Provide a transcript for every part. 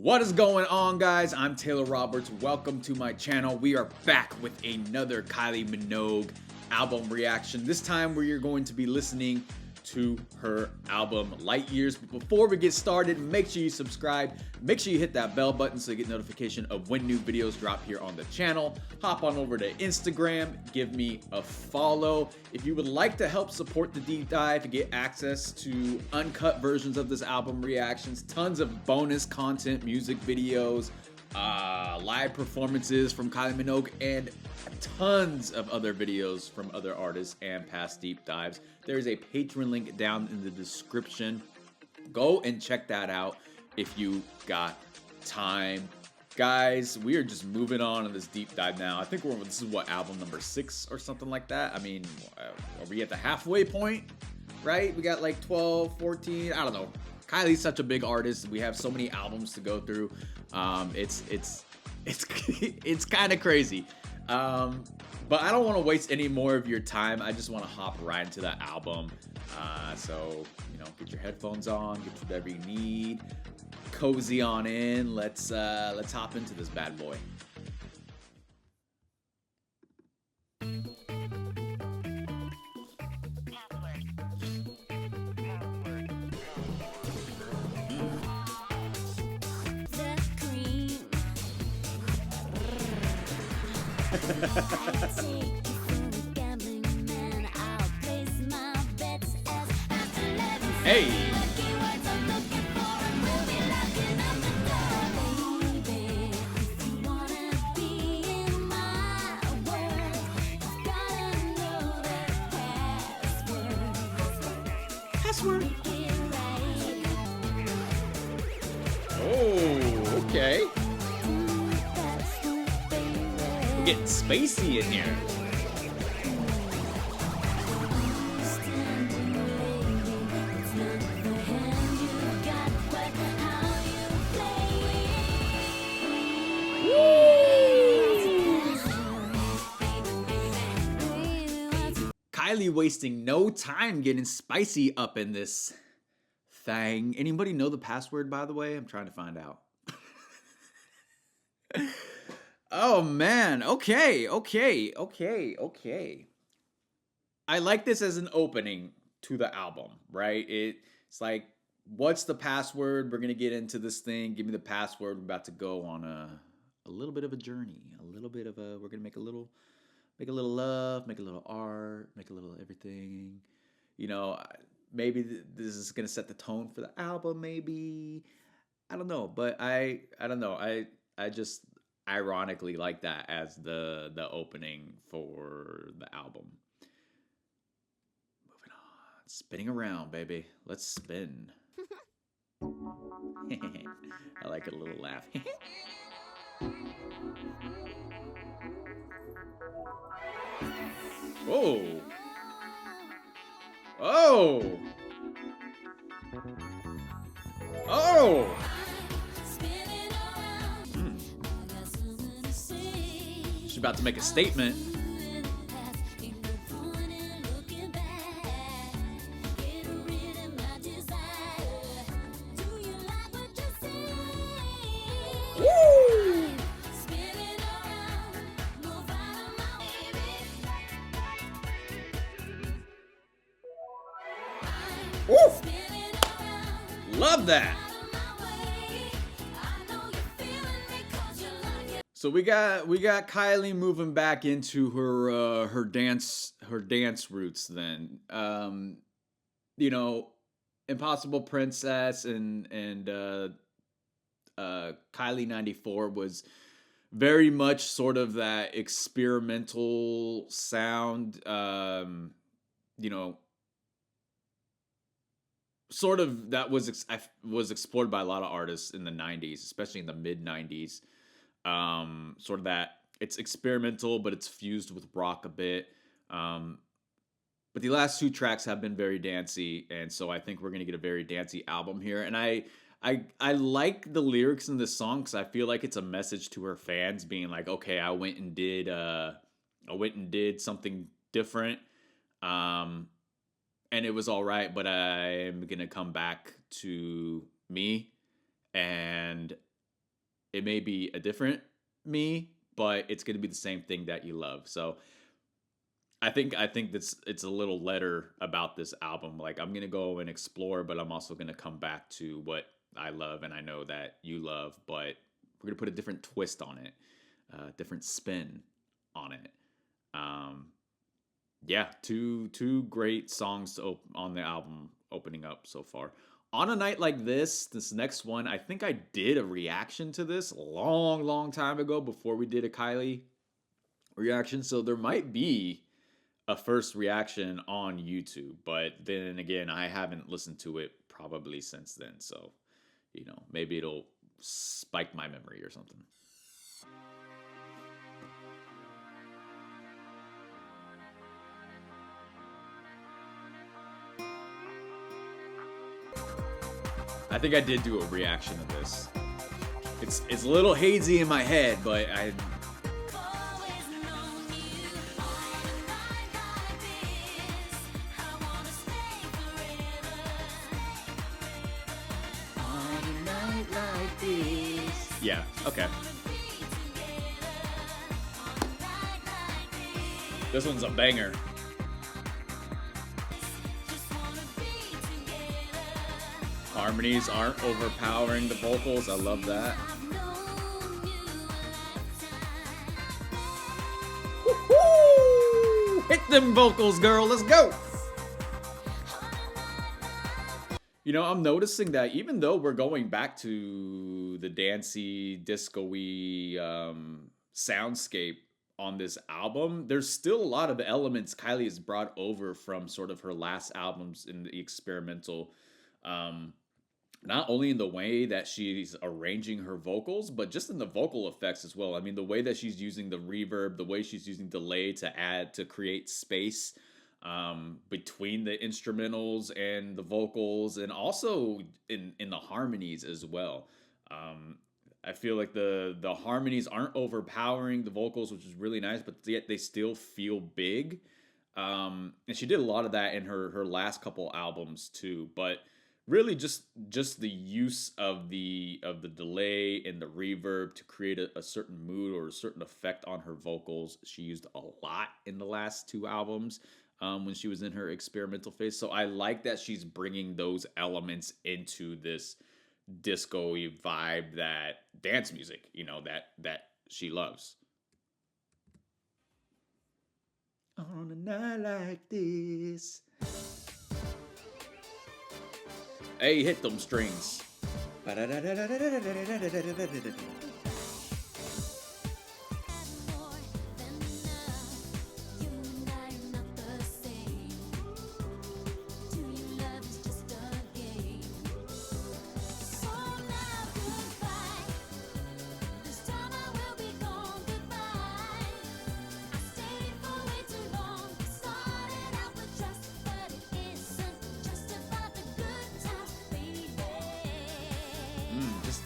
What is going on, guys? I'm Taylor Roberts. Welcome to my channel. We are back with another Kylie Minogue album reaction. This time we are going to be listening to her album Light Years. But before we get started, make sure you subscribe. Make sure you hit that bell button so you get notification of when new videos drop here on the channel. Hop on over to Instagram, give me a follow. If you would like to help support the deep dive and get access to uncut versions of this album reactions, tons of bonus content, music videos, live performances from Kylie Minogue, and tons of other videos from other artists and past deep dives, there is a Patreon link down in the description. Go and check that out if you got time. Guys, we are just moving on in this deep dive now. I think this is what, album number 6 or something like that. I mean, are we at the halfway point, right? We got like 12, 14, I don't know. Kylie's such a big artist. We have so many albums to go through. It's kind of crazy. But I don't want to waste any more of your time. I just want to hop right into that album. So, you know, get your headphones on, get whatever you need, cozy on in. Let's hop into this bad boy. Hey! Password. Oh, okay. We're getting spacey in here. Kylie wasting no time getting spicy up in this thing. Anybody know the password, by the way? I'm trying to find out. Oh man, okay. I like this as an opening to the album, right? It's like, what's the password? We're gonna get into this thing. Give me the password. We're about to go on a little bit of a journey. We're gonna make a little love, make a little art, make a little everything. You know, maybe this is gonna set the tone for the album. Maybe, I don't know, but I don't know. I just ironically like that as the opening for the album. Moving on, spinning around, baby. Let's spin. I like a little laugh. Oh! Oh! Oh! She's about to make a statement. Woo! Woo! Love that. So we got Kylie moving back into her dance roots then. You know, Impossible Princess and Kylie 94 was very much sort of that experimental sound, you know, sort of that was explored by a lot of artists in the 90s, especially in the mid 90s. Sort of that it's experimental, but it's fused with rock a bit. But the last 2 tracks have been very dancey, and so I think we're gonna get a very dancey album here. And I like the lyrics in this song because I feel like it's a message to her fans, being like, okay, I went and did something different. And it was all right, but I am going to come back to me. And It may be a different me, but it's going to be the same thing that you love. So I think that's it's a little letter about this album. Like I'm gonna go and explore, but I'm also gonna come back to what I love and I know that you love. But we're gonna put a different twist on it, different spin on it. Um, yeah, two great songs on the album opening up so far. On a night like this next one, I think I did a reaction to this a long time ago before we did a Kylie reaction. So there might be a first reaction on YouTube, but then again, I haven't listened to it probably since then. So, maybe it'll spike my memory or something. I think I did do a reaction to this. It's a little hazy in my head, but I yeah, okay. This one's a banger. Harmonies aren't overpowering the vocals. I love that. Woo-hoo! Hit them vocals, girl. Let's go. I'm noticing that even though we're going back to the dancey, disco-y soundscape on this album, there's still a lot of elements Kylie has brought over from sort of her last albums in the experimental. Not only in the way that she's arranging her vocals, but just in the vocal effects as well. I mean, the way that she's using the reverb, the way she's using delay to create space between the instrumentals and the vocals, and also in the harmonies as well. I feel like the harmonies aren't overpowering the vocals, which is really nice, but yet they still feel big. And she did a lot of that in her last couple albums too, but really just the use of the delay and the reverb to create a certain mood or a certain effect on her vocals. She used a lot in the last two albums when she was in her experimental phase. So I like that she's bringing those elements into this disco-y vibe, that dance music, that she loves. On a night like this. Hey, hit them strings.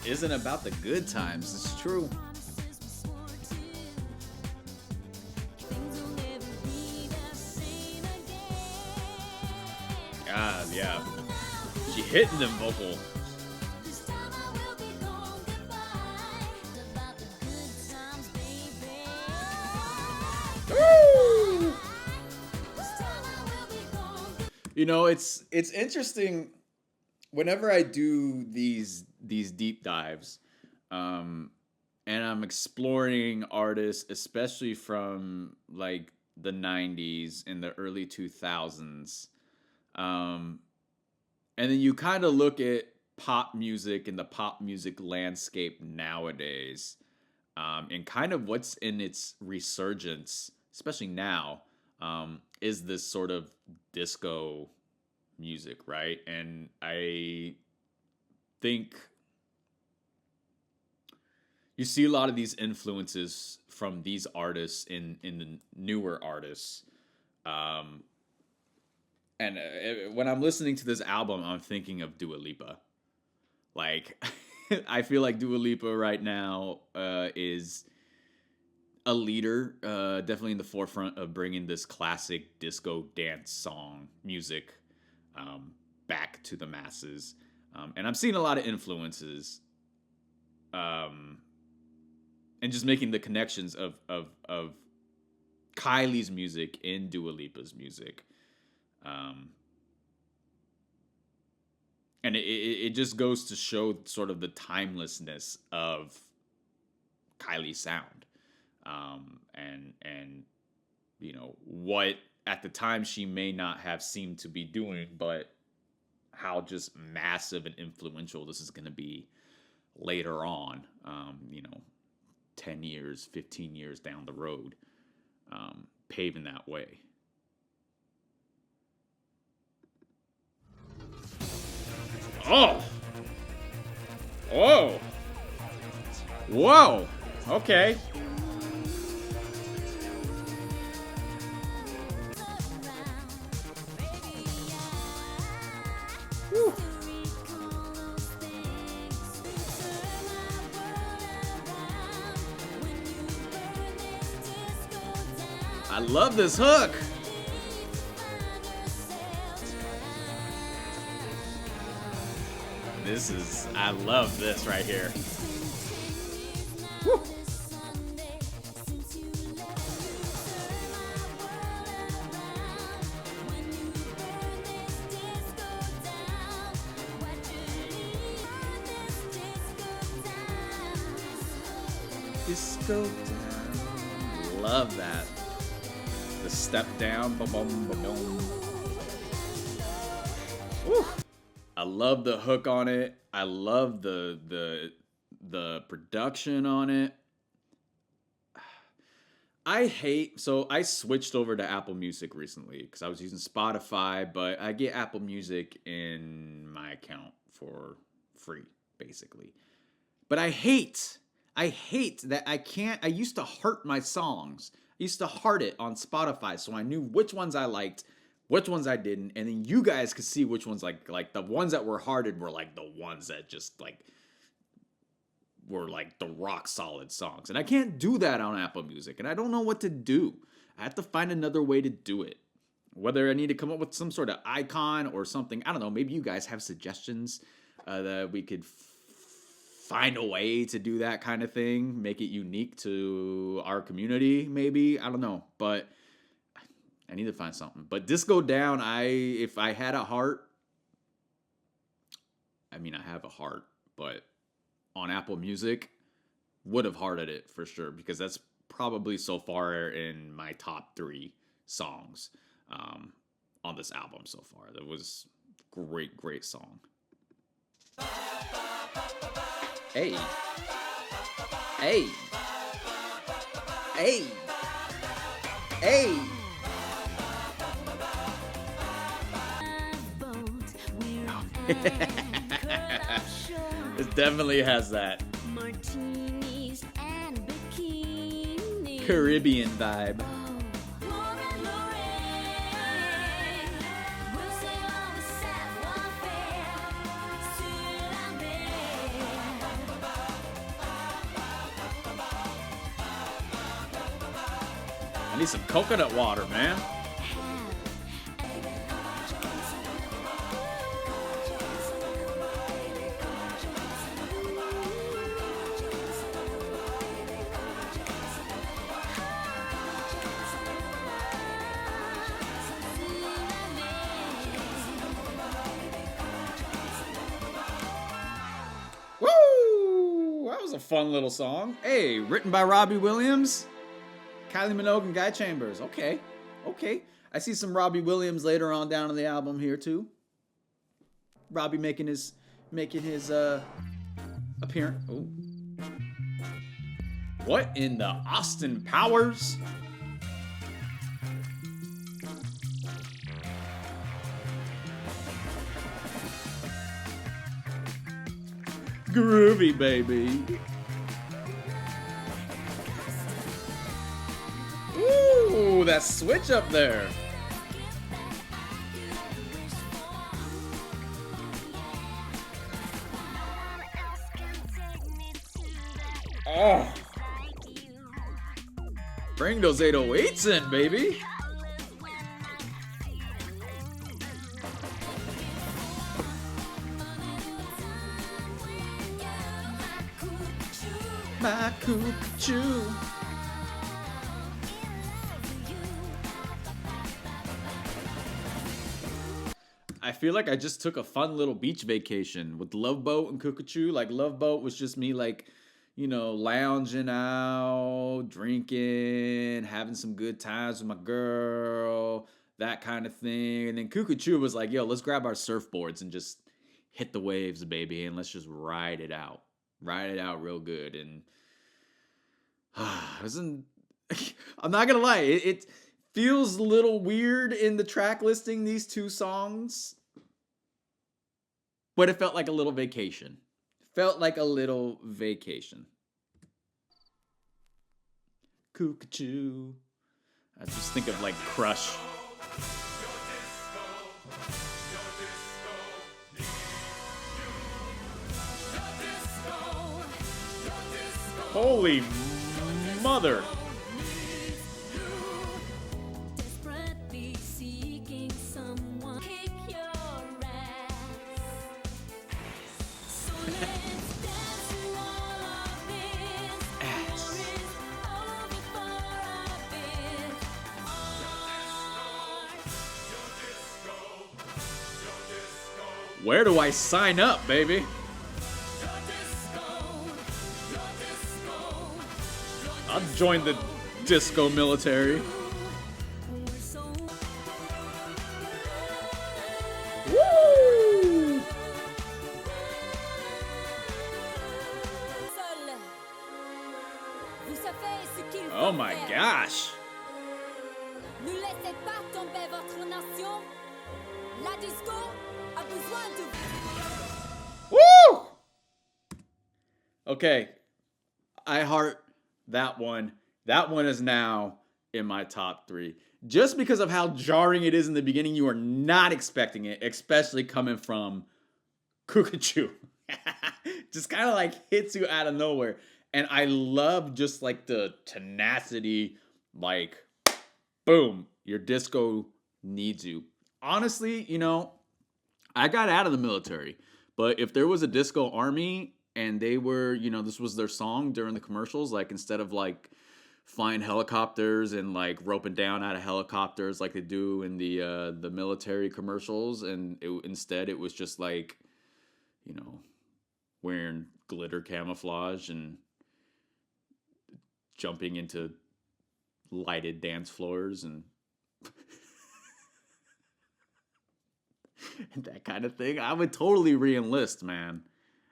Isn't about the good times. It's true. God, yeah. She hitting them vocal. Woo! It's interesting whenever I do these deep dives, and I'm exploring artists, especially from like the 90s and the early 2000s, and then you kind of look at pop music and the pop music landscape nowadays, and kind of what's in its resurgence, especially now, is this sort of disco music, right? And I think you see a lot of these influences from these artists in the newer artists. And when I'm listening to this album, I'm thinking of Dua Lipa. Like, I feel like Dua Lipa right now is a leader, definitely in the forefront of bringing this classic disco dance song music back to the masses. And I'm seeing a lot of influences and just making the connections of Kylie's music in Dua Lipa's music. And it just goes to show sort of the timelessness of Kylie's sound. And you know, what at the time she may not have seemed to be doing, but how just massive and influential this is going to be later on, you know, 10 years, 15 years down the road, paving that way. Oh! Whoa! Whoa! Okay. Whew. I love this hook. I love this right here. Woo. Disco down. Love that. The step down. Boom, boom, boom, boom. Woo. I love the hook on it. I love the production on it. So I switched over to Apple Music recently because I was using Spotify, but I get Apple Music in my account for free, basically. But I hate that I used to heart my songs. I used to heart it on Spotify, so I knew which ones I liked, which ones I didn't, and then you guys could see which ones like the ones that were hearted were like the ones that just like were like the rock solid songs. And I can't do that on Apple Music, and I don't know what to do. I have to find another way to do it. Whether I need to come up with some sort of icon or something, I don't know. Maybe you guys have suggestions that we could find a way to do that kind of thing, make it unique to our community, maybe. I don't know, but I need to find something. But Disco Down, if I had a heart, I mean, I have a heart, but on Apple Music, would have hearted it for sure, because that's probably so far in my top 3 songs on this album so far. That was great song. Hey. Hey. Hey. Hey. It definitely has that Caribbean vibe. I need some coconut water, man. Woo! That was a fun little song. Hey, written by Robbie Williams. Kylie Minogue and Guy Chambers. Okay. I see some Robbie Williams later on down in the album here too. Robbie making his appearance. Ooh. What in the Austin Powers? Groovy, baby. Ooh, that switch up there. Oh. Bring those 808s in, baby. my cuckoo. I feel like I just took a fun little beach vacation with Love Boat and Cuckoo. Like Love Boat was just me like, you know, lounging out, drinking, having some good times with my girl, that kind of thing. And then Cuckoo was like, yo, let's grab our surfboards and just hit the waves, baby, and let's just ride it out. Ride it out real good. And isn't I'm not gonna lie, it feels a little weird in the track listing, these two songs, but it felt like a little vacation. Felt like a little vacation. Cuckoo. I just think of like Crush. Holy mother. Where do I sign up, baby? I'll join the disco military. Woo! Oh my gosh. Woo! Okay, I heart that one. That one is now in my top 3. Just because of how jarring it is in the beginning, you are not expecting it, especially coming from Cuckoo. Just kind of like hits you out of nowhere. And I love just like the tenacity, like, boom, your disco needs you. Honestly, you know, I got out of the military, but if there was a disco army and they were, you know, this was their song during the commercials, like instead of like flying helicopters and like roping down out of helicopters like they do in the military commercials, and instead it was just like, you know, wearing glitter camouflage and jumping into lighted dance floors and that kind of thing, I would totally re-enlist, man.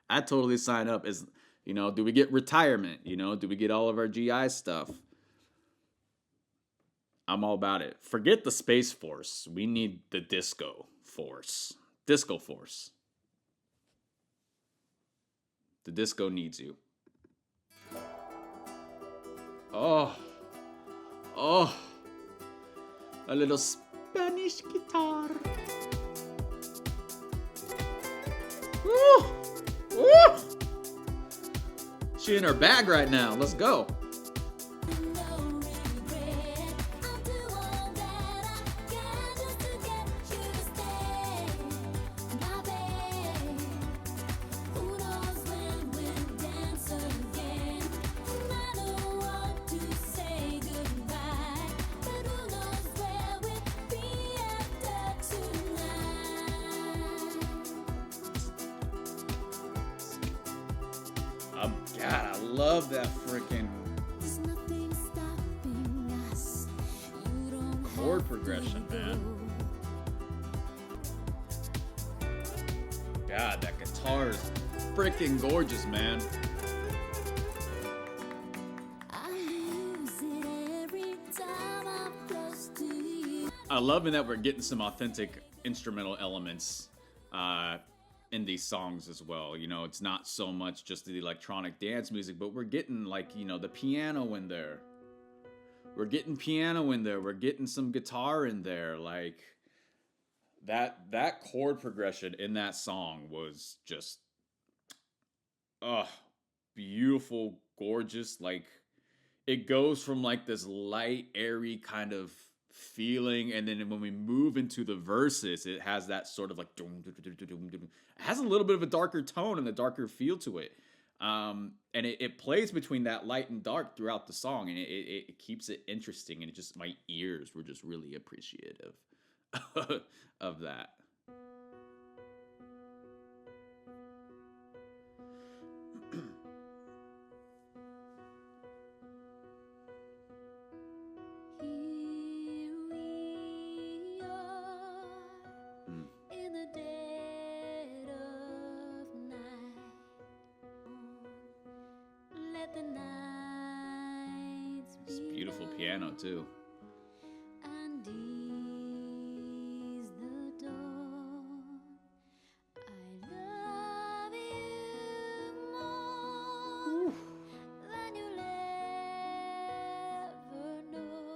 I'd totally sign up. As you know, do we get retirement? You know, do we get all of our GI stuff? I'm all about it. Forget the Space Force. We need the Disco Force. Disco Force. The disco needs you. Oh. Oh. A little Spanish guitar. Woo! Woo! She in her bag right now. Let's go. God, I love that freaking chord progression, man. God, that guitar is freaking gorgeous, man. I'm loving that we're getting some authentic instrumental elements in these songs as well. You know, it's not so much just the electronic dance music, but we're getting like, you know, the piano in there. We're getting piano in there. We're getting some guitar in there. Like that chord progression in that song was just beautiful, gorgeous. Like it goes from like this light, airy kind of feeling, and then when we move into the verses, it has that sort of like it has a little bit of a darker tone and a darker feel to it. And it plays between that light and dark throughout the song, and it keeps it interesting, and it just, my ears were just really appreciative of that. It's beautiful piano too. And ease the dawn. I love you more than you'll ever know.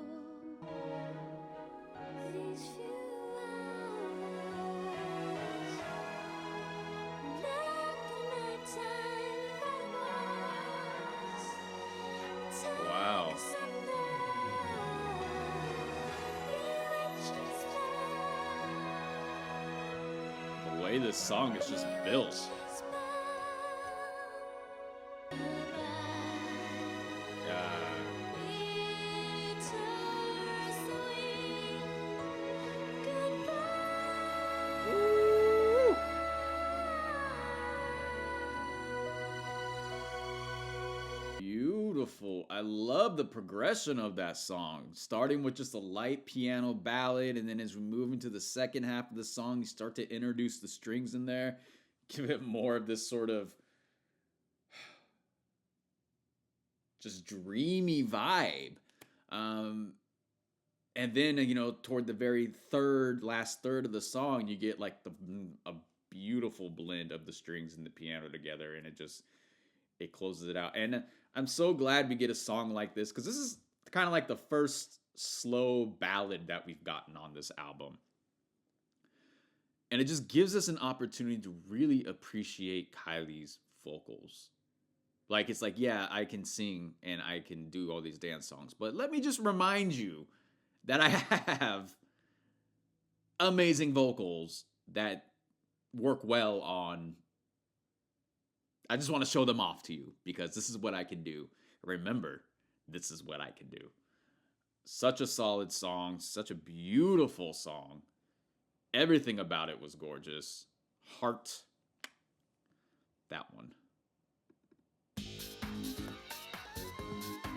These few hours, let the night time pass. Wow. The way this song is just built. Beautiful. I love the progression of that song, starting with just a light piano ballad, and then as we move into the second half of the song, you start to introduce the strings in there, give it more of this sort of just dreamy vibe. And then, you know, toward the very last third of the song, you get like a beautiful blend of the strings and the piano together, and it closes it out. And I'm so glad we get a song like this, because this is kind of like the first slow ballad that we've gotten on this album. And it just gives us an opportunity to really appreciate KYLIE's vocals. Like, it's like, yeah, I can sing and I can do all these dance songs, but let me just remind you that I have amazing vocals that work well on. I just want to show them off to you, because this is what I can do. Remember, this is what I can do. Such a solid song, such a beautiful song. Everything about it was gorgeous. Heart. That one.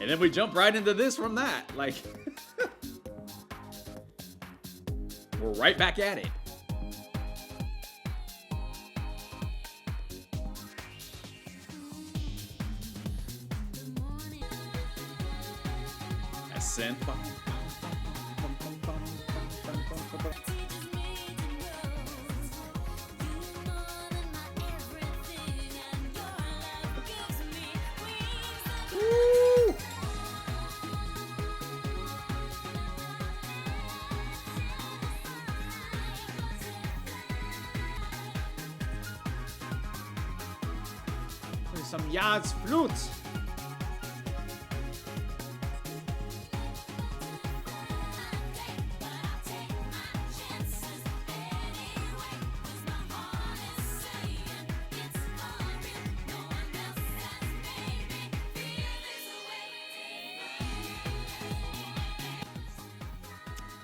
And then we jump right into this from that. Like, we're right back at it. Synth. Some yards flute.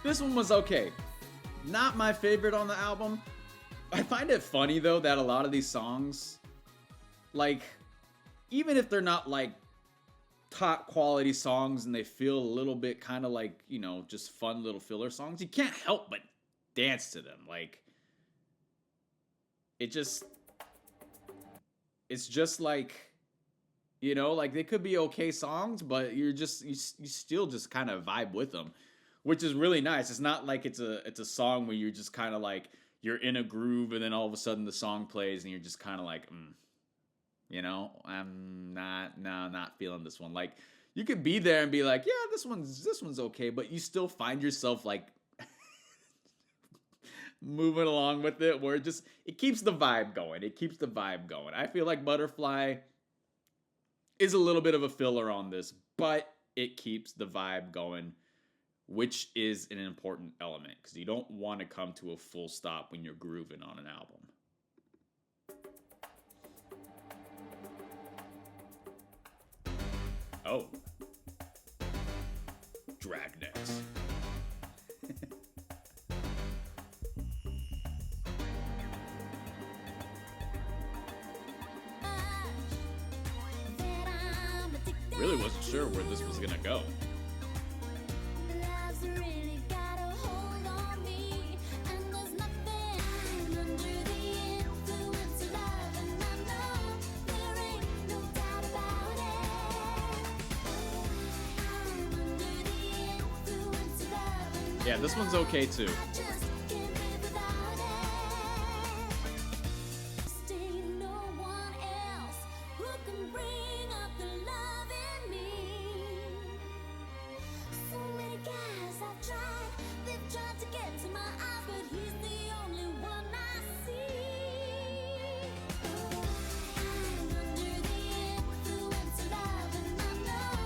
This one was okay. Not my favorite on the album. I find it funny though that a lot of these songs, like, even if they're not like top quality songs and they feel a little bit kind of like, you know, just fun little filler songs, you can't help but dance to them. Like, it's just like, you know, like they could be okay songs, but you still just kind of vibe with them, which is really nice. It's not like it's a song where you're just kind of like, you're in a groove and then all of a sudden the song plays and you're just kind of like, you know, I'm not feeling this one. Like, you could be there and be like, yeah, this one's okay, but you still find yourself like moving along with it, where it keeps the vibe going. It keeps the vibe going. I feel like Butterfly is a little bit of a filler on this, but it keeps the vibe going, which is an important element, because you don't want to come to a full stop when you're grooving on an album. Oh. Dragnecks. Really wasn't sure where this was gonna go. Love's really got a hold on me, and there's nothing. I'm under the influence of love, and I know there ain't no doubt about it. I'm under the influence of love, and I Yeah, this one's okay too. just can't live without it. Stay no one else who can bring up the love in me. So many guys I've tried, they've tried to get to my eyes, but he's the only one I see. I'm under the influence of love, and I know.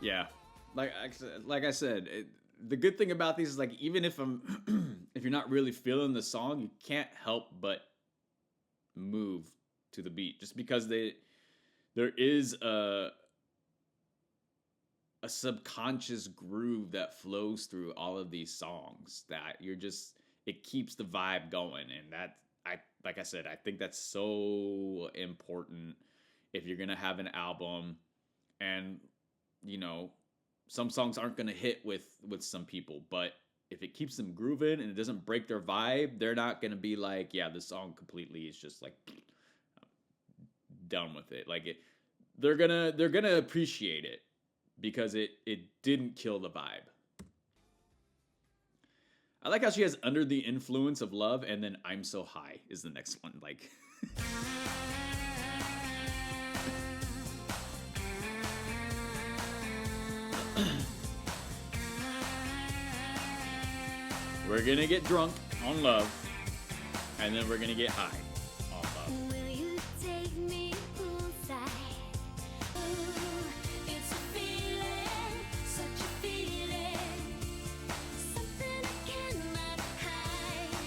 Yeah, like I said, the good thing about these is like even if if you're not really feeling the song, you can't help but move to the beat just because there is a subconscious groove that flows through all of these songs that it keeps the vibe going, and that like I said, I think that's so important if you're gonna have an album. And you know, some songs aren't gonna hit with some people, but if it keeps them grooving and it doesn't break their vibe, they're not gonna be like, yeah, this song completely is just like done with it. Like they're gonna appreciate it because it didn't kill the vibe. I like how she has Under the Influence of Love, and then I'm So High is the next one. Like we're gonna get drunk on love, and then we're gonna get high on love. Will you take me poolside? Ooh, it's a feeling, such a feeling, something I cannot hide.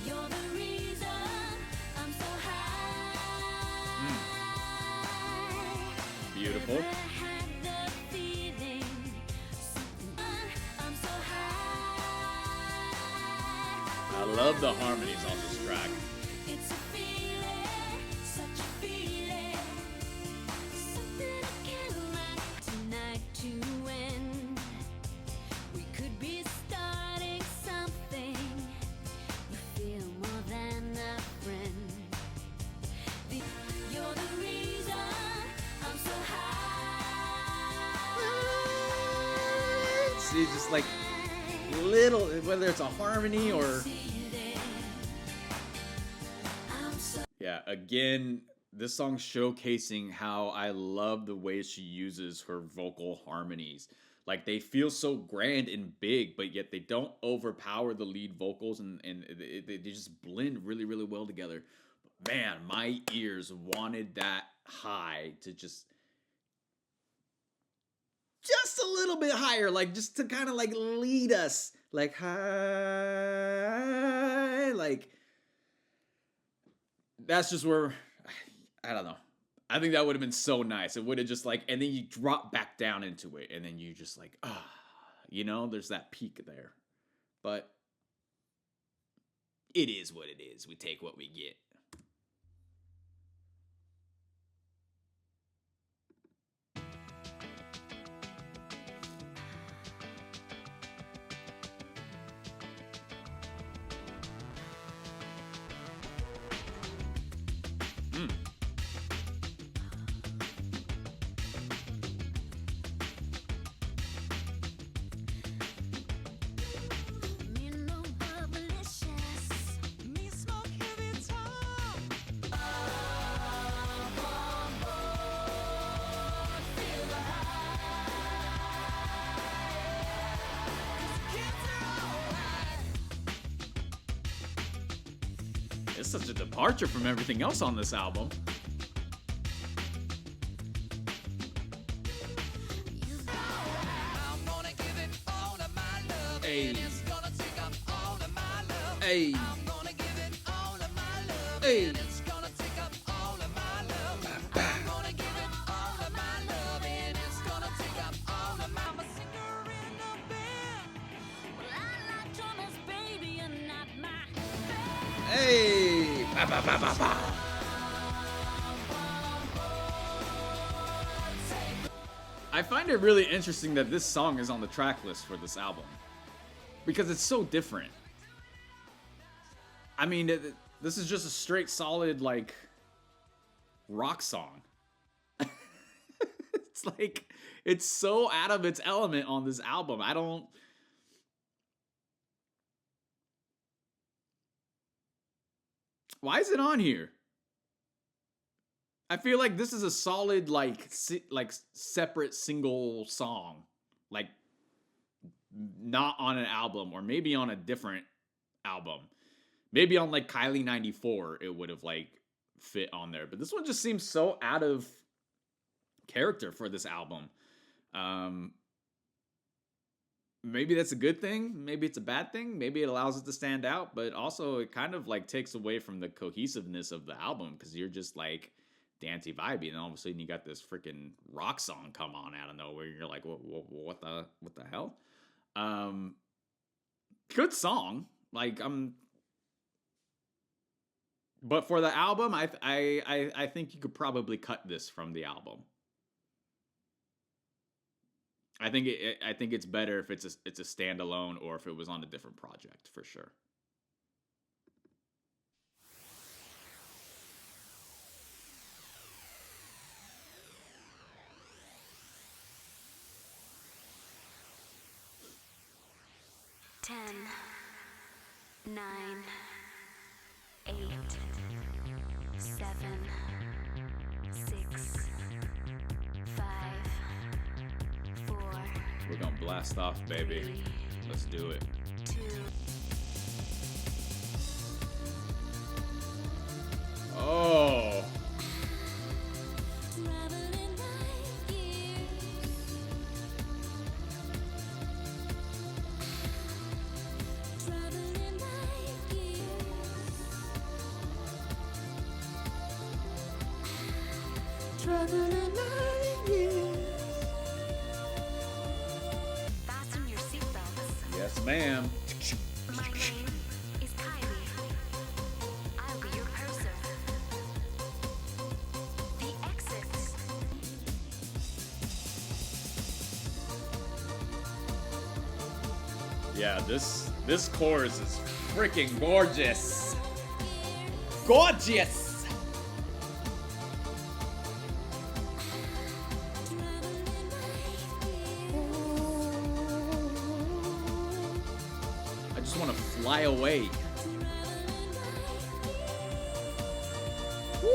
You're the reason I'm so high. Beautiful. Never had the feeling, something I'm so high. I love the harmonies on this track. It's a feeling, such a feeling, something I cannot tonight to end. We could be starting something. You feel more than a friend. You're the reason I'm so high. See, just like little, whether it's a harmony or yeah, again, this song's showcasing how I love the way she uses her vocal harmonies. Like they feel so grand and big, but yet they don't overpower the lead vocals, and they just blend really, really well together. Man, my ears wanted that high to just a little bit higher, like just to kind of like lead us like high, like that's just where I don't know. I think that would have been so nice. It would have just like, and then you drop back down into it, and then you just like, you know, there's that peak there. But it is what it is. We take what we get. Me no bubblicious, me smoke heavy tongue. Feel the high. Kids are alright. It's such a departure from everything else on this album. I'm gonna give it all of my love, Hey. and it's gonna take up all of my love. Hey. I'm gonna give it all of my love, Hey. and it's gonna take up all of my love. I'm gonna give it all of my love, and it's gonna take Hey! Ba, ba, ba, ba, ba. I find it really interesting that this song is on the track list for this album because it's so different. I mean, this is just a straight, solid, like, rock song. It's like, it's so out of its element on this album. I don't. Why is it on here? I feel like this is a solid, like separate single song, like not on an album, or maybe on a different album. Maybe on like KYLIE 94, it would have like fit on there. But this one just seems so out of character for this album. Maybe that's a good thing. Maybe it's a bad thing. Maybe it allows it to stand out, but also it kind of like takes away from the cohesiveness of the album because you're just like dancey vibey, and all of a sudden you got this freaking rock song come on out of nowhere. You're like, what the hell? Good song. Like but for the album, I think you could probably cut this from the album. I think it's better if it's a standalone or if it was on a different project for sure. Ten, 9, 8, 7, 6, 5, 4. We're gonna blast off, baby. Let's do it. 2. Oh. Traveling light years. Traveling light years. Traveling light years. Fasten your seatbelts. Yes, ma'am. My name is KYLIE. I'll be your purser. The exits. Yeah, this chorus is freaking gorgeous. Gorgeous. I just want to fly away. Woo!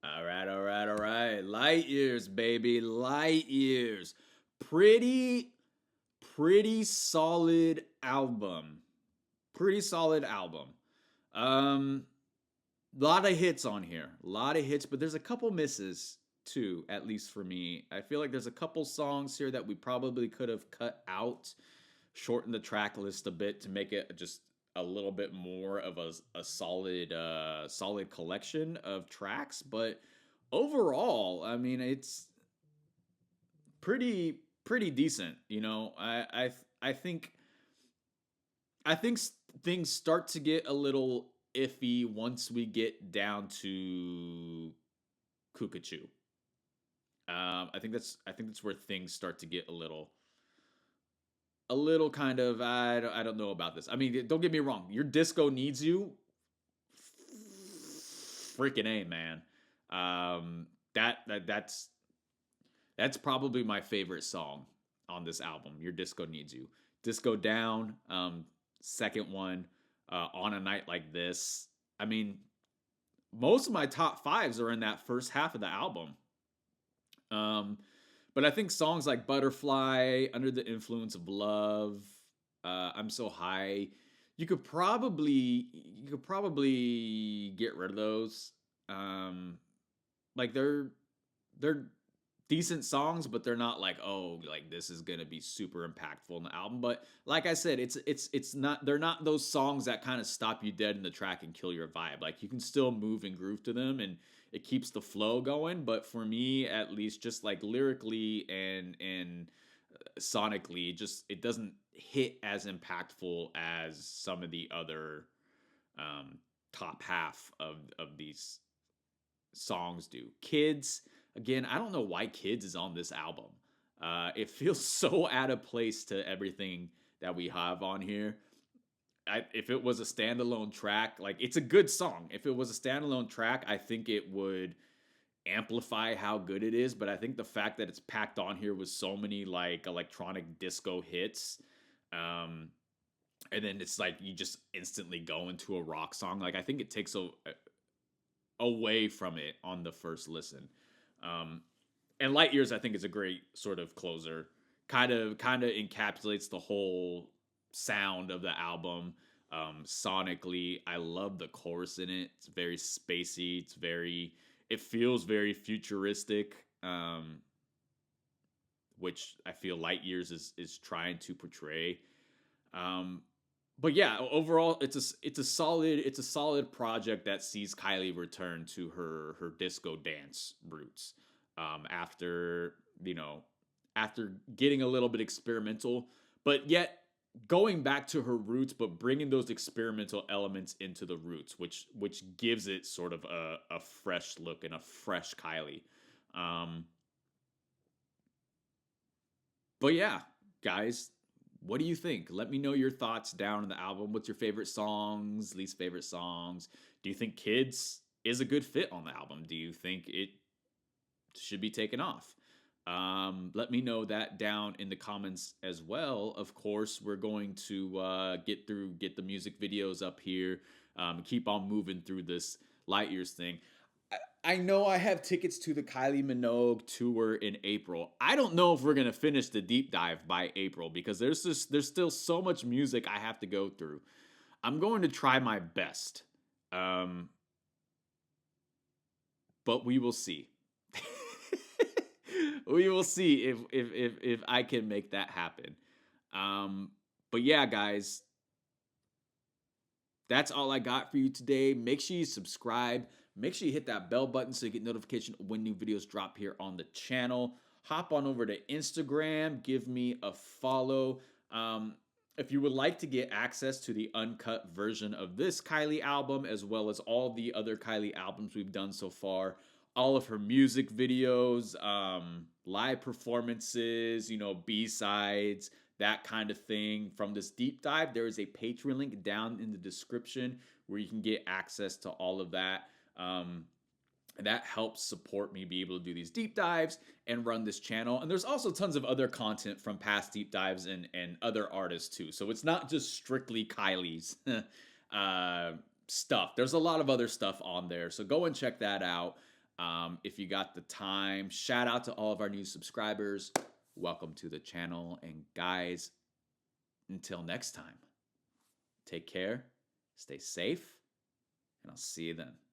All right. Light years, baby. Light years. Pretty solid album. Pretty solid album. Lot of hits on here. A lot of hits, but there's a couple misses too, at least for me. I feel like there's a couple songs here that we probably could have cut out, shortened the track list a bit to make it just a little bit more of a solid collection of tracks. But overall, I mean, it's pretty decent. You know, I think things start to get a little iffy once we get down to Cuckoo. I think that's where things start to get a little kind of I don't know about this. I mean, don't get me wrong. Your disco needs you. Freaking A, man. That's probably my favorite song on this album. Your disco needs you. Disco Down, second one, On a Night Like This. I mean, most of my top fives are in that first half of the album. But I think songs like Butterfly, Under the Influence of Love, I'm So High, you could probably get rid of those. Like they're decent songs, but they're not like, oh, like this is gonna be super impactful in the album. But like I said, it's not, they're not those songs that kind of stop you dead in the track and kill your vibe. Like you can still move and groove to them, and it keeps the flow going. But for me, at least, just like lyrically and sonically. It doesn't hit as impactful as some of the other top half of these songs do. Kids, again, I don't know why Kids is on this album. It feels so out of place to everything that we have on here. If it was a standalone track, like, it's a good song. If it was a standalone track, I think it would amplify how good it is. But I think the fact that it's packed on here with so many like electronic disco hits, and then it's like you just instantly go into a rock song. Like, I think it takes away from it on the first listen. And Light Years, I think, is a great sort of closer. Kind of encapsulates the whole sound of the album. Sonically, I love the chorus in it. It's very spacey. It feels very futuristic, which I feel Light Years is trying to portray. But yeah, overall, it's a solid project that sees Kylie return to her disco dance roots. After getting a little bit experimental, but yet going back to her roots, but bringing those experimental elements into the roots, which gives it sort of a fresh look and a fresh Kylie. But yeah, guys, what do you think? Let me know your thoughts down on the album. What's your favorite songs, least favorite songs? Do you think Kids is a good fit on the album? Do you think it should be taken off? Let me know that down in the comments as well. Of course, we're going to get the music videos up here, keep on moving through this Light Years thing. I know I have tickets to the Kylie Minogue tour in April. I don't know if we're gonna finish the deep dive by April because there's still so much music I have to go through. I'm going to try my best, but we will see. We will see if I can make that happen. But yeah, guys, that's all I got for you today. Make sure you subscribe. Make sure you hit that bell button so you get notification when new videos drop here on the channel. Hop on over to Instagram. Give me a follow. If you would like to get access to the uncut version of this Kylie album, as well as all the other Kylie albums we've done so far, all of her music videos, live performances, B-sides, that kind of thing from this deep dive, there is a Patreon link down in the description where you can get access to all of that. That helps support me be able to do these deep dives and run this channel. And there's also tons of other content from past deep dives and other artists too. So it's not just strictly Kylie's stuff. There's a lot of other stuff on there. So go and check that out if you got the time. Shout out to all of our new subscribers. Welcome to the channel. And guys, until next time, take care, stay safe, and I'll see you then.